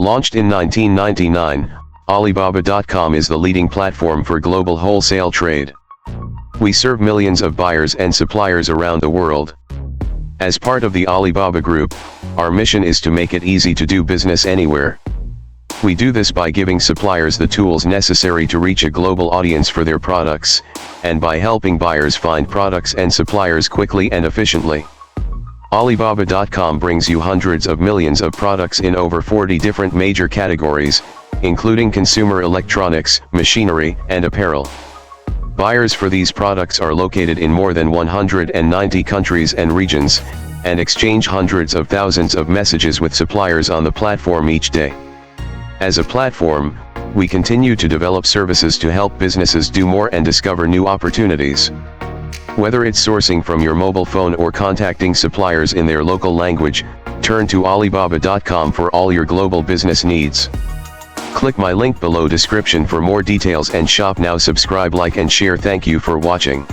Launched in 1999, Alibaba.com is the leading platform for global wholesale trade. We serve millions of buyers and suppliers around the world. As part of the Alibaba Group, our mission is to make it easy to do business anywhere. We do this by giving suppliers the tools necessary to reach a global audience for their products, and by helping buyers find products and suppliers quickly and efficiently. Alibaba.com brings you hundreds of millions of products in over 40 different major categories, including consumer electronics, machinery, and apparel. Buyers for these products are located in more than 190 countries and regions, and exchange hundreds of thousands of messages with suppliers on the platform each day. As a platform, we continue to develop services to help businesses do more and discover new opportunities. Whether it's sourcing from your mobile phone or contacting suppliers in their local language, turn to Alibaba.com for all your global business needs. Click my link below description for more details and shop now. Subscribe, like and share. Thank you for watching.